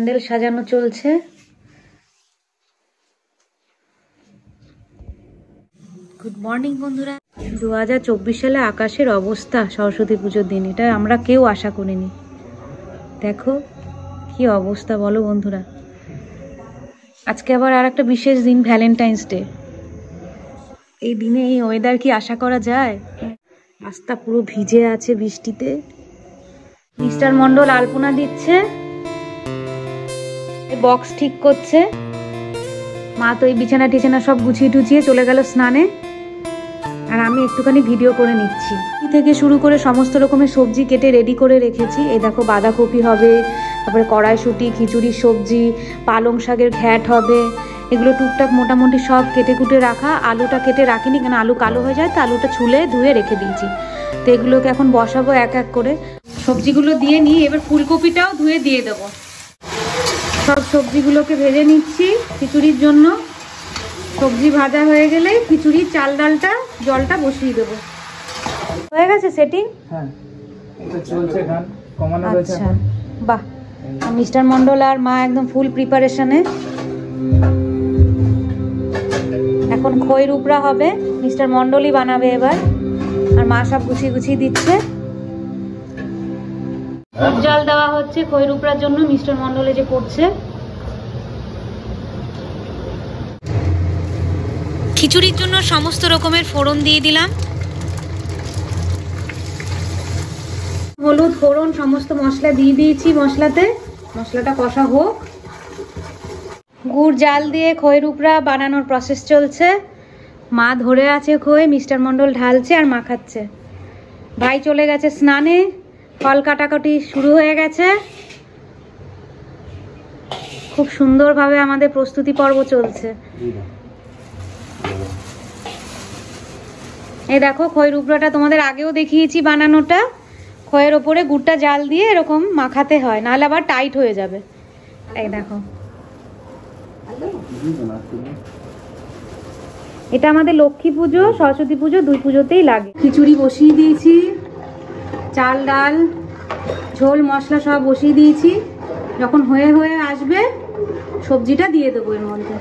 প্যান্ডেল সাজানো চলছে। Good morning বন্ধুরা। 2024 সালে আকাশের অবস্থা সরস্বতী পুজোর দিন, এটা আমরা কেউ আশা করিনি। দেখো কি অবস্থা বলো বন্ধুরা। আজকে আবার আর একটা বিশেষ দিন, ভ্যালেন্টাইন্স ডে। এই দিনে এই ওয়েদার কি আশা করা যায়? রাস্তা পুরো ভিজে আছে বৃষ্টিতে। মিস্টার মন্ডল আলপনা দিচ্ছে, বক্স ঠিক করছে। মা তো এই বিছানা টিছানা সব গুছিয়ে টুছিয়ে চলে গেল স্নানে, আর আমি একটুখানি ভিডিও করে নিচ্ছি। থেকে শুরু করে সমস্ত রকমের সবজি কেটে রেডি করে রেখেছি। এই দেখো বাঁধাকপি হবে, তারপরে কড়াইশুঁটি, খিচুড়ির সবজি, পালং শাকের ঘ্যাট হবে, এগুলো টুকটাক মোটামুটি সব কেটে কুটে রাখা। আলুটা কেটে রাখিনি, কেন আলু কালো হয়ে যায়, তো আলুটা ছুলে ধুয়ে রেখে দিয়েছি। তো এগুলোকে এখন বসাবো এক এক করে। সবজিগুলো দিয়ে নিই, এবার ফুলকপিটাও ধুয়ে দিয়ে দেবো। সব সবজিগুলোকে ভেজে নিচ্ছি খিচুড়ির জন্য। সবজি ভাজা হয়ে গেলে খিচুড়ির চাল ডালটা জলটা বসিয়ে দেবো। হয়ে গেছে সেটিং? হ্যাঁ, এটা চলছে গান কমানো হয়েছে। আচ্ছা বাহ, মিস্টার মন্ডল আর মা একদম ফুল প্রিপারেশনে। এখন খইয়ের উপরা হবে, মিস্টার মন্ডলই বানাবে এবার, আর মা সব গুছিয়ে গুছিয়ে দিচ্ছে। জল দেওয়া হচ্ছে খইয়ের উপরার জন্য, মিস্টার মন্ডলে যে করছে। খিচুড়ির জন্য সমস্ত রকমের ফোড়ন দিয়ে দিলাম, হলুদ, ফোড়ন, সমস্ত মশলা দিয়ে দিয়েছি মশলাতে। মশলাটা কষা হোক। গুড় জাল দিয়ে খইয়ের উপরা বানানোর প্রসেস চলছে। মা ধরে আছে খই, মিস্টার মন্ডল ঢালছে আর মাখাচ্ছে। ভাই চলে গেছে স্নানে, ফল কাটাকাটি শুরু হয়ে গেছে। খুব সুন্দরভাবে আমাদের প্রস্তুতি পর্ব চলছে। এই দেখো খইয়ের উপরাটা তোমাদের আগেও দেখিয়েছি বানানোটা। খইয়ের ওপরে গুড়টা জাল দিয়ে এরকম মাখাতে হয়, নাহলে আবার টাইট হয়ে যাবে। এই দেখো, এটা আমাদের লক্ষ্মী পুজো, সরস্বতী পুজো, দুই পুজোতেই লাগে। খিচুড়ি বসিয়ে দিয়েছি, চাল ডাল ঝোল মশলা সব বসিয়ে দিয়েছি। যখন হয়ে হয়ে আসবে সবজিটা দিয়ে দেবো এর মধ্যে।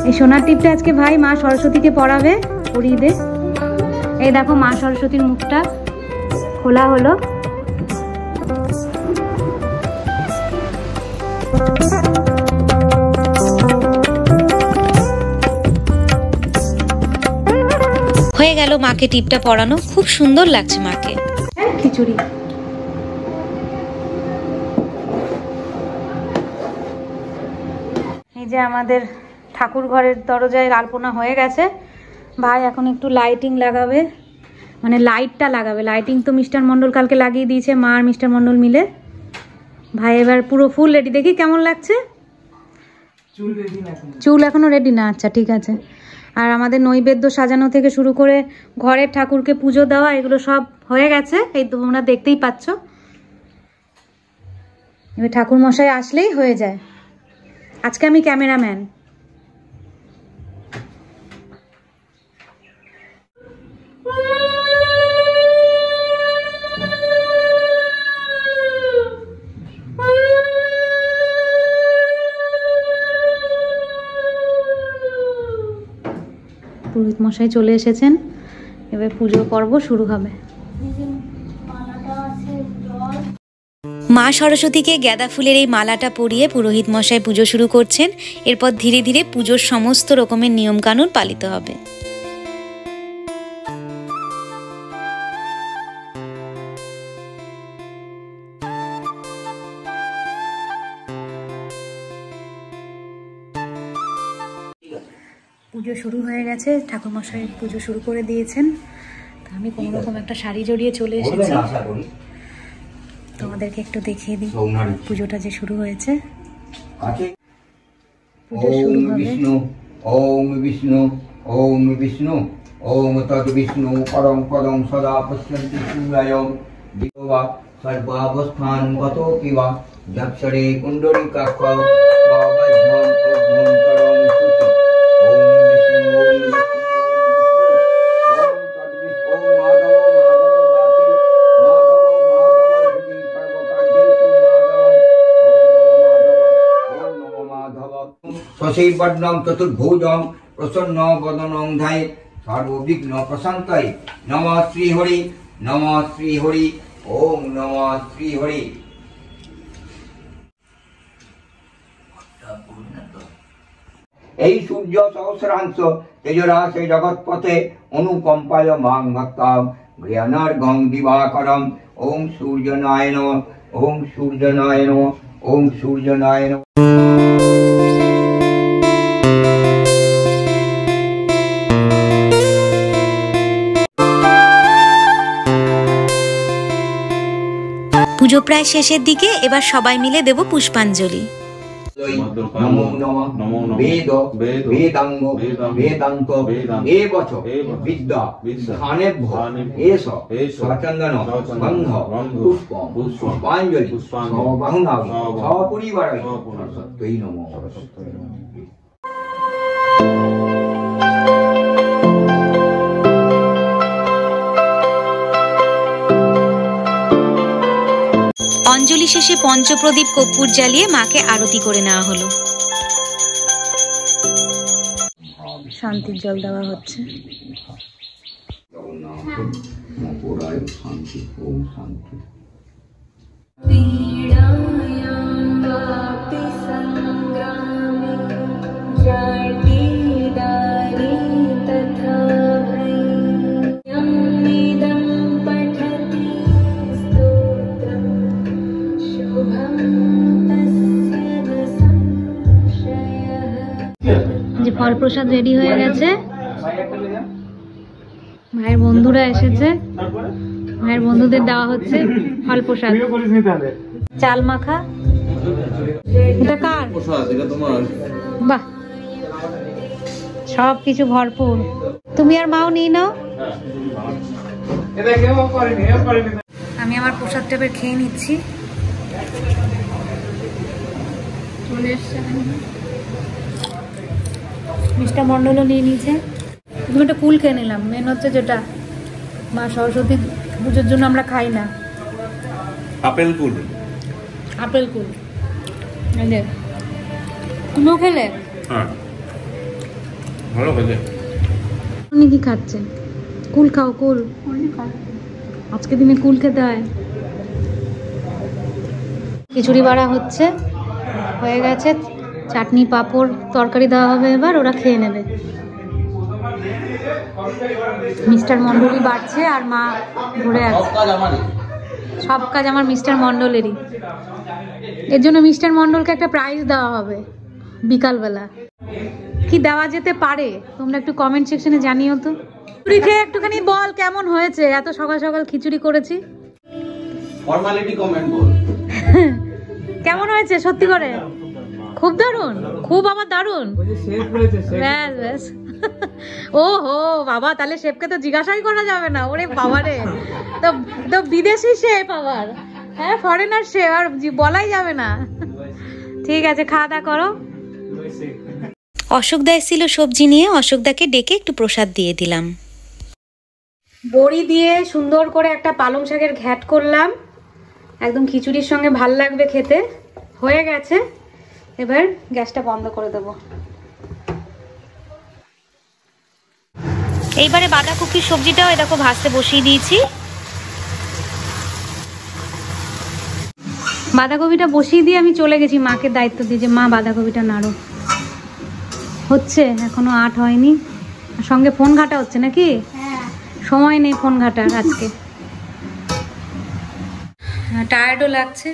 এই সোনার টিপটা আজকে ভাই মা সরস্বতীকে পরাবে, পরিয়ে দে। এই দেখো মা সরস্বতীর মুখটা খোলা হলো। হয়ে গেল মাকে টিপটা পরানো, খুব সুন্দর লাগছে মাকে। খিচুড়ি এই যে আমাদের ঠাকুর ঘরের দরজায় আলপনা হয়ে গেছে। ভাই এখন একটু লাইটিং লাগাবে, মানে লাইটটা লাগাবে। লাইটিং তো মিস্টার মন্ডল কালকে লাগিয়ে দিয়েছে, মা আর মিস্টার মন্ডল মিলে। ভাই এবার পুরো ফুল রেডি, দেখি কেমন লাগছে। চুল এখনো রেডি না? আচ্ছা ঠিক আছে। আর আমাদের নৈবেদ্য সাজানো থেকে শুরু করে ঘরের ঠাকুরকে পুজো দেওয়া, এগুলো সব হয়ে গেছে। এই তোমরা দেখতেই পাচ্ছ। এবার ঠাকুর মশাই আসলেই হয়ে যায়। আজকে আমি ক্যামেরাম্যান। পুরোহিত মশাই চলে এসেছেন, এবার পুজো পর্ব শুরু হবে। মা সরস্বতীকে গাঁদা ফুলের এই মালাটা পরিয়ে পুরোহিত মশাই পুজো শুরু করছেন। এরপর ধীরে ধীরে পুজোর সমস্ত রকমের নিয়মকানুন পালিত হবে। পুজো শুরু হয়ে গেছে, ঠাকুরমশাই পুজো শুরু করে দিয়েছেন। আমি কোনো রকম একটা শাড়ি জড়িয়ে চলে এসেছি, তোমাদেরকে একটু দেখিয়ে দিই পুজোটা যে শুরু হয়েছে। পুজো শুরু হবে। ওম বিষ্ণু ওম বিষ্ণু ওম তদ বিষ্ণু পরম পদম সদা পশ্যন্তি সূর্যং দিবা সর্বাবস্থান গতো কিবা যক্ষরে কুণ্ডলিকাক্ষ বাবাজ্ঞান অভ্যন্তরং সুচি। ওম বিষ্ণু ওম বিষ্ণু ওম তদ বিষ্ণু ওম মাধব মাধব বাতি মাধব মাধব ভূতি সর্বকার্যে নমশৈবর্ণং চতুর্ভুজং প্রসন্ন বদনং ধায় সর্ববিঘ্ন প্রশান্তয়ে নমঃ শ্রী হরি নমঃ শ্রী হরি ওম নমঃ শ্রী হরি। এই সূর্য সহস্রাংশ তেজরাশে জগৎপথে অনুকম্পায় মাং ভক্তাম গৃহানার্ঘং দিবাকরম। ওম সূর্যনায় নমঃ ওম সূর্যনায় নমঃ ওম সূর্যনায় নমঃ। পুজো প্রায় শেষের দিকে, এবার সবাই মিলে দেব পুষ্পাঞ্জলি। নমো নমঃ বেদ বেদাঙ্গ বেদান্ত এবচ বিদ্যা স্থানেভ্য এষ সচন্দন গন্ধ পুষ্প পুষ্পাঞ্জলি সবাহুনাং সপরিবারায় সত্যই নমঃ। অঞ্জলি শেষে পঞ্চপ্রদীপ কর্পূর জ্বালিয়ে মাকে আরতি করে নেওয়া হলো। শান্তির জল দেওয়া হচ্ছে। শান্তি ওম শান্তি। যে ফল প্রসাদ রেডি হয়ে গেছে, ভাইয়ের বন্ধুরা এসেছে, ভাইয়ের বন্ধুদের দেওয়া হচ্ছে ফল প্রসাদ। চাল মাখা, এটা কার? বাহ, সব কিছু ভরপুর। তুমি আর মাও নিয়ে নাও। আমি আমার প্রসাদটা এবার খেয়ে নিচ্ছি। মিস্টার মন্ডলও নিয়ে নিয়েছে। তুমি একটা কুল খেয়ে নিলাম। মেন হচ্ছে যেটা মা সরস্বতী পুজোর জন্য আমরা খাই না, আপেল কুল। আপেল কুল। তুমিও খেলে? হ্যাঁ, ভালো খেতে। উনি কি খাচ্ছেন? কুল খাও, কুল। আজকে দিনে কুল খেতে হয়। খিচুড়ি বাড়া হচ্ছে, হয়ে গেছে। চাটনি পাঁপড় তরকারি দেওয়া হবে, এবার ওরা খেয়ে নেবে। মিস্টার মন্ডলই বাড়ছে আর মা ঘুরে আছে। সব কাজ আমার মিস্টার মন্ডলেরই। এর জন্য মিস্টার মন্ডলকে একটা প্রাইজ দেওয়া হবে বিকালবেলা। কি দেওয়া যেতে পারে তোমরা একটু কমেন্ট সেকশনে জানিও তো। খিচুড়ি খেয়ে একটুখানি বল কেমন হয়েছে। এত সকাল সকাল খিচুড়ি করেছি। ফর্মালিটি কমেন্ট বল। কেমন হয়েছে সত্যি করে? খুব দারুণ, খুব আমার দারুণ। ব্যাস ব্যাস। ও হো বাবা, তাহলে শেফকে তো জিজ্ঞাসাই করা যাবে না। ওরে বাবা রে, তো বিদেশি শেফ আবার। হ্যাঁ, ফরেনার শেফ, আর বলাই যাবে না। ঠিক আছে, খাওয়া দাওয়া করো। অশোকদা এসেছিল সবজি নিয়ে, অশোকদাকে ডেকে একটু প্রসাদ দিয়ে দিলাম। বড়ি দিয়ে সুন্দর করে একটা পালং শাকের ঘ্যাট করলাম, একদম খিচুড়ির সঙ্গে ভাল লাগবে খেতে। হয়ে গেছে, এবার গ্যাসটা বন্ধ করে দেব। এইবারে বাঁধাকপির সবজিটাও দেখো ভাজতে বসিয়ে দিয়েছি। বাঁধাকপিটা বসিয়ে দিয়ে আমি চলে গেছি মাকে দায়িত্ব দিয়ে যে মা বাঁধাকপিটা নাড়ো। হচ্ছে, এখনো আট হয়নি। সঙ্গে ফোন ঘাটা হচ্ছে নাকি? সময় নেই ফোন ঘাটার আজকে। টায়ার্ডও লাগছে,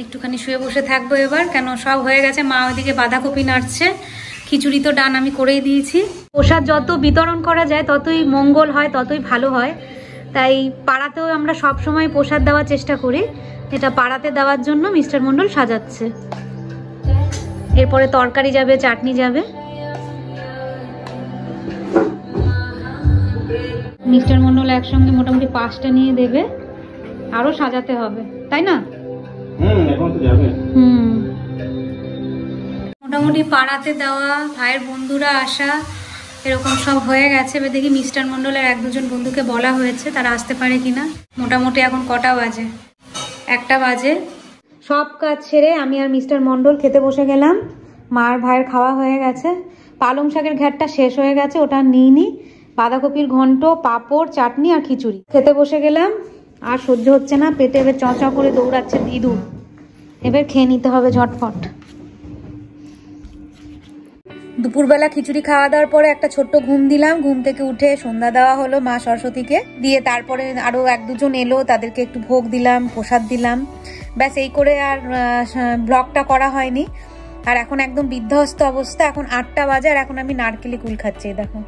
একটুখানি শুয়ে বসে থাকবো এবার। কেন সব হয়ে গেছে, মা ওইদিকে বাঁধাকপি নাড়ছে। খিচুড়ি তো ডান আমি করেই দিয়েছি। প্রসাদ যত বিতরণ করা যায় ততই মঙ্গল হয়, ততই ভালো হয়। তাই পাড়াতেও আমরা সব সময় প্রসাদ দেওয়ার চেষ্টা করি। এটা পাড়াতে দেওয়ার জন্য মিস্টার মন্ডল সাজাচ্ছে। এরপরে তরকারি যাবে, চাটনি যাবে। মিস্টার মন্ডল একসঙ্গে মোটামুটি 5টা নিয়ে দেবে, আরো সাজাতে হবে, তাই না? এখন তো যাবে। মোটামুটি পাড়াতে দেওয়া, ভাইয়ের বন্ধুরা আসা, এরকম সব হয়ে গেছে। এবার দেখি মিস্টার মন্ডলের 1-2জন বন্ধুকে বলা হয়েছে, তারা আসতে পারে কিনা। মোটামুটি এখন কটা বাজে? 1টা বাজে। সব কাজ ছেড়ে আমি আর মিস্টার মন্ডল খেতে বসে গেলাম। মার ভাইয়ের খাওয়া হয়ে গেছে। পালং শাকের ঘ্যাটটা শেষ হয়ে গেছে, ওটা নিইনি। বাঁধাকপির ঘন্ট, পাঁপড়, চাটনি আর খিচুড়ি। খেতে বসে গেলাম, আর সহ্য হচ্ছে না, পেটে এবার চ চ করে দৌড়াচ্ছে ইঁদুর। এবার খেয়ে নিতে হবে ঝটফট। দুপুরবেলা খিচুড়ি খাওয়া দাওয়ার পরে একটা ছোট্ট ঘুম দিলাম। ঘুম থেকে উঠে সন্ধ্যা দেওয়া হলো মা সরস্বতীকে দিয়ে, তারপরে আরো এক দুজন এলো, তাদেরকে একটু ভোগ দিলাম, প্রসাদ দিলাম। ব্যাস এই করে আর ব্লগটা করা হয়নি। আর এখন একদম বিধ্বস্ত অবস্থা। এখন 8টা বাজে আর এখন আমি নারকেলি কুল খাচ্ছি। দেখো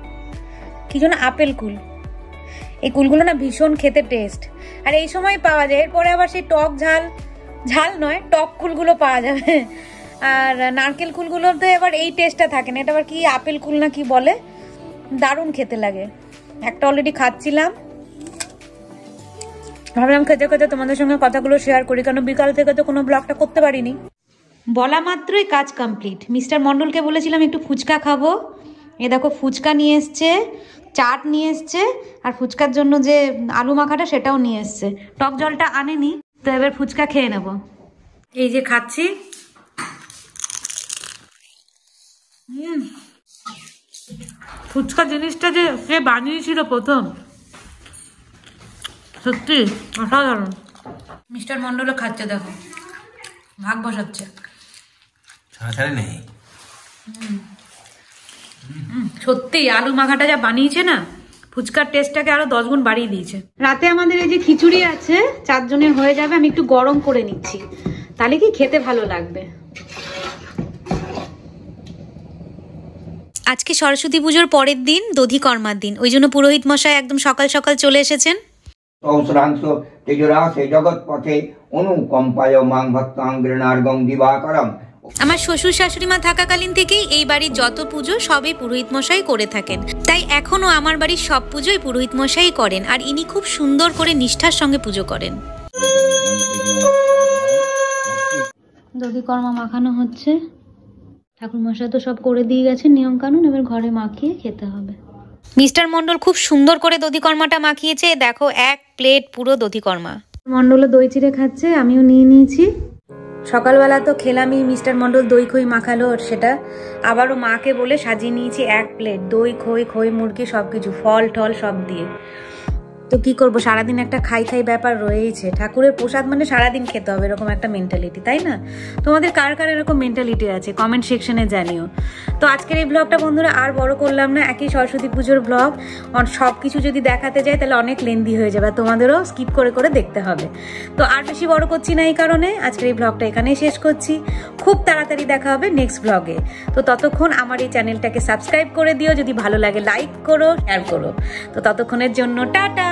কি যেন আপেল কুল। এই কুলগুলো না ভীষণ খেতে টেস্ট, আর এই সময় পাওয়া যায়। এরপরে আবার সেই টক ঝাল, ঝাল নয় টক কুলগুলো পাওয়া যাবে। আর নারকেল কুলগুলোতে এবার এই টেস্টটা থাকে না। এটা আবার কি আপেল কুল না কি বলে, দারুণ খেতে লাগে। একটা অলরেডি খাচ্ছিলাম, ভাবলাম খেতে খেতে তোমাদের সঙ্গে কথাগুলো শেয়ার করি, কারণ বিকাল থেকে তো কোনো ব্লগটা করতে পারিনি। বলা মাত্রই কাজ কমপ্লিট। মিস্টার মন্ডলকে বলেছিলাম একটু ফুচকা খাবো, এ দেখো ফুচকা নিয়ে এসছে, চাট নিয়ে এসছে, আর ফুচকার জন্য যে আলু মাখাটা সেটাও নিয়ে এসছে। টক জলটা আনেনি, তো এবার ফুচকা খেয়ে নেব। এই যে খাচ্ছি। ফুচকা জিনিসটা যে সে বানিয়েছিল প্রথম, সত্যি অসাধারণ। মিস্টার মন্ডলও খাচ্ছে, দেখো ভাগ বসাচ্ছে। সত্যি আলু মাখাটা যা বানিয়েছে না, ফুচকার টেস্টটাকে আরো 10 গুণ বাড়িয়ে দিয়েছে। রাতে আমাদের এই যে খিচুড়ি আছে, 4 জনের হয়ে যাবে। আমি একটু গরম করে নিচ্ছি, তাহলে কি খেতে ভালো লাগবে। আজকে সরস্বতী পুজোর পরের দিন দধিকর্মার দিন, ওই জন্য পুরোহিত মশাই একদম সকাল সকাল চলে এসেছেন। সহস্রাংশ তেজরাসে জগৎ পথে অনুকম্পায় মাং ভক্তাং গৃণার্গং দিবাকরম। আমার শ্বশুর শাশুড়ি মা থাকাকালীন থেকেই এই বাড়ির যত পুজো সবই পুরোহিত মশাই করে থাকেন, তাই এখনো আমার বাড়ির সব পুজোই পুরোহিত মশাই করেন। আর ইনি খুব সুন্দর করে নিষ্ঠার সঙ্গে পুজো করেন। দধিকর্মা মাখানো হচ্ছে। ঠাকুর মশাই তো সব করে দিয়ে গেছে নিয়ম কানুন, এবার ঘরে মাখিয়ে খেতে হবে। মিস্টার মন্ডল খুব সুন্দর করে দধিকর্মাটা মাখিয়েছে। দেখো 1 প্লেট পুরো দধিকর্মা। মন্ডলও দই চিড়ে খাচ্ছে, আমিও নিয়ে নিয়েছি। সকালবেলা তো খেলামই, মিস্টার মন্ডল দই খই মাখালো, সেটা আবারও মাকে বলে সাজিয়ে নিয়েছি 1 প্লেট দই খই, খই মুরগি সবকিছু, ফল টল সব দিয়ে। তো কি করবো, সারাদিন একটা খাই খাই ব্যাপার রয়েছে। ঠাকুরের প্রসাদ মানে সারাদিন খেতে হবে, এরকম একটা মেন্টালিটি, তাই না? তোমাদের কার কার এরকম মেন্টালিটি আছে কমেন্ট সেকশনে জানিও। তো আজকের এই ব্লগটা বন্ধুরা আর বড় করলাম না, একই সরস্বতী পুজোর ব্লগ। সব কিছু যদি দেখাতে যাই তাহলে অনেক লেন্দি হয়ে যাবে, তোমাদেরও স্কিপ করে করে দেখতে হবে। তো আর বেশি বড় করছি না এই কারণে আজকের এই ব্লগটা এখানেই শেষ করছি। খুব তাড়াতাড়ি দেখা হবে নেক্সট ব্লগে। তো ততক্ষণ আমার এই চ্যানেলটাকে সাবস্ক্রাইব করে দিও, যদি ভালো লাগে লাইক করো, শেয়ার করো। তো ততক্ষণের জন্য টাটা।